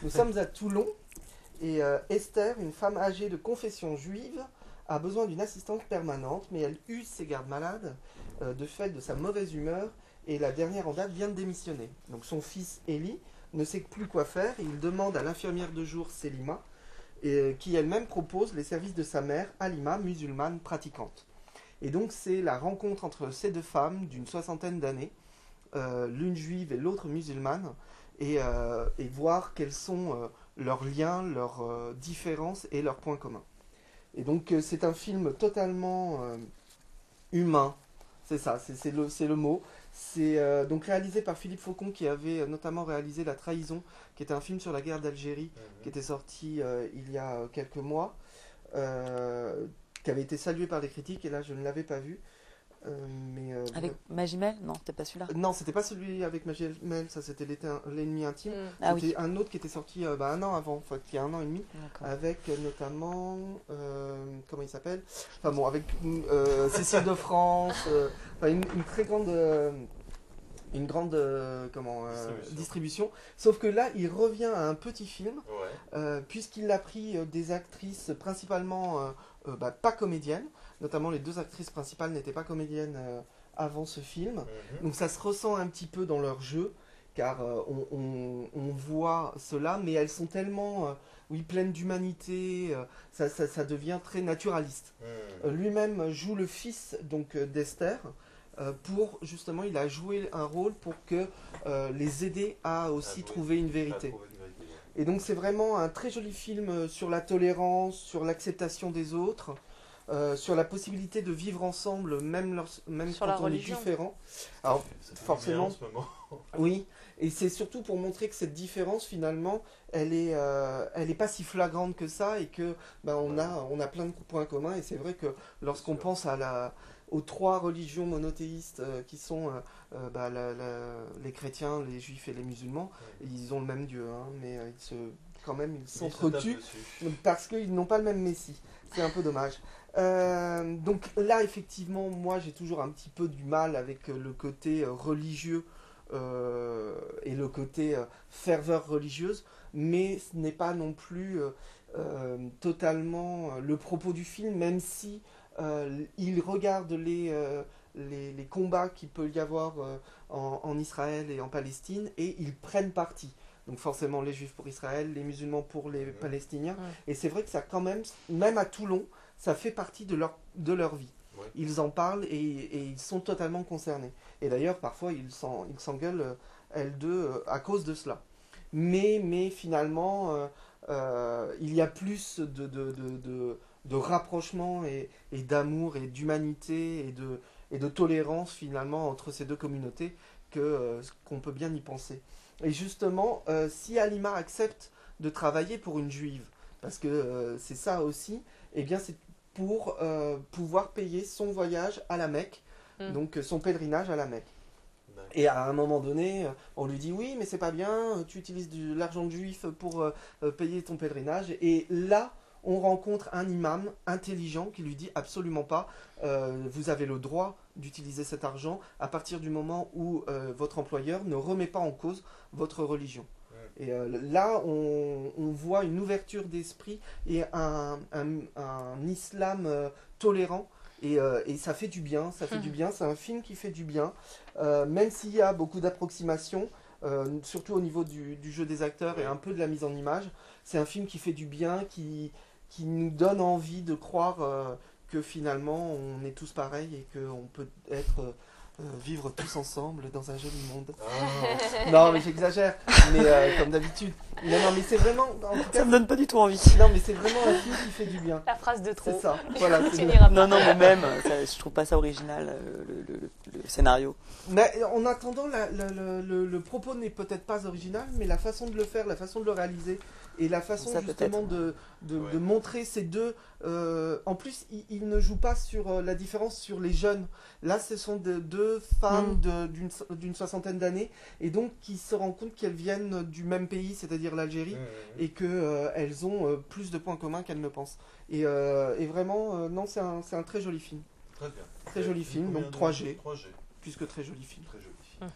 Nous sommes à Toulon et Esther, une femme âgée de confession juive, a besoin d'une assistante permanente, mais elle use ses gardes malades de fait de sa mauvaise humeur et la dernière en date vient de démissionner. Donc son fils Eli ne sait plus quoi faire et il demande à l'infirmière de jour Selima, qui elle-même propose les services de sa mère Halima, musulmane pratiquante. Et donc c'est la rencontre entre ces deux femmes d'une soixantaine d'années, l'une juive et l'autre musulmane, et voir quels sont leurs liens, leurs différences et leurs points communs. Et donc c'est un film totalement humain, c'est ça, c'est le mot. C'est donc réalisé par Philippe Faucon qui avait notamment réalisé La Trahison, qui était un film sur la guerre d'Algérie, qui était sorti il y a quelques mois, qui avait été salué par les critiques, et là je ne l'avais pas vu. Avec Magimel? Non, c'était pas celui-là. Non, c'était pas celui avec Magimel, ça c'était l'ennemi intime. Ah C'était oui. un autre qui était sorti un an avant, enfin il y a un an et demi, avec notamment, comment il s'appelle? Enfin bon, avec Cécile de France, une très grande, distribution. Sauf que là, il revient à un petit film, puisqu'il a pris des actrices principalement pas comédiennes. Notamment, les deux actrices principales n'étaient pas comédiennes avant ce film. Donc ça se ressent un petit peu dans leur jeu, car on voit cela, mais elles sont tellement pleines d'humanité, ça devient très naturaliste. Lui-même joue le fils donc d'Esther, pour justement, il a joué un rôle pour que les aider à aussi trouver une vérité. Et donc c'est vraiment un très joli film sur la tolérance, sur l'acceptation des autres. Sur la possibilité de vivre ensemble, même quand on est différent. Alors, forcément, oui, et c'est surtout pour montrer que cette différence, finalement, elle est pas si flagrante que ça, et que on a plein de points communs. Et c'est vrai que lorsqu'on pense aux trois religions monothéistes qui sont les chrétiens, les juifs et les musulmans, ils ont le même Dieu, hein, mais ils s'entretuent parce qu'ils n'ont pas le même Messie. C'est un peu dommage. Donc là, effectivement, moi j'ai toujours un petit peu du mal avec le côté religieux et le côté ferveur religieuse, mais ce n'est pas non plus totalement le propos du film, même si il regarde les combats qu'il peut y avoir en Israël et en Palestine, et ils prennent parti. Donc forcément les juifs pour Israël, les musulmans pour les Palestiniens. Et c'est vrai que ça quand même à Toulon, ça fait partie de leur vie. Ils en parlent et ils sont totalement concernés. Et d'ailleurs, parfois, ils s'engueulent, elles deux, à cause de cela. Mais finalement, il y a plus de rapprochement et d'amour et d'humanité et de tolérance, finalement, entre ces deux communautés qu'on peut bien y penser. Et justement, si Halima accepte de travailler pour une juive, parce que c'est ça aussi, eh bien c'est pour pouvoir payer son voyage à la Mecque, donc son pèlerinage à la Mecque. Et à un moment donné, on lui dit oui, mais c'est pas bien, tu utilises de l'argent de juif pour payer ton pèlerinage. Et là, on rencontre un imam intelligent qui lui dit absolument pas, vous avez le droit d'utiliser cet argent à partir du moment où votre employeur ne remet pas en cause votre religion. Et là, on voit une ouverture d'esprit et un islam tolérant. Et ça fait du bien, du bien. C'est un film qui fait du bien, même s'il y a beaucoup d'approximations, surtout au niveau du jeu des acteurs et un peu de la mise en image. C'est un film qui fait du bien, qui nous donne envie de croire que finalement on est tous pareils et qu'on peut vivre tous ensemble dans un joli monde. Non, mais j'exagère, mais comme d'habitude. Non, mais c'est vraiment... En tout cas, ça me donne pas du tout envie. Non, mais c'est vraiment un film qui fait du bien. La phrase de trop. C'est ça, voilà. Non, mais même, je trouve pas ça original, le scénario. Mais en attendant, le propos n'est peut-être pas original, mais la façon de le faire, la façon de le réaliser, et la façon ça, justement de montrer ces deux... en plus, il ne joue pas sur la différence sur les jeunes. Là, ce sont deux femmes d'une soixantaine d'années, et donc qui se rendent compte qu'elles viennent du même pays, c'est-à-dire l'Algérie, et qu'elles ont plus de points communs qu'elles ne pensent. Et vraiment, non, c'est un très joli film. Très bien. Très joli film, donc 3G. 3G. Puisque très joli film. Très joli film.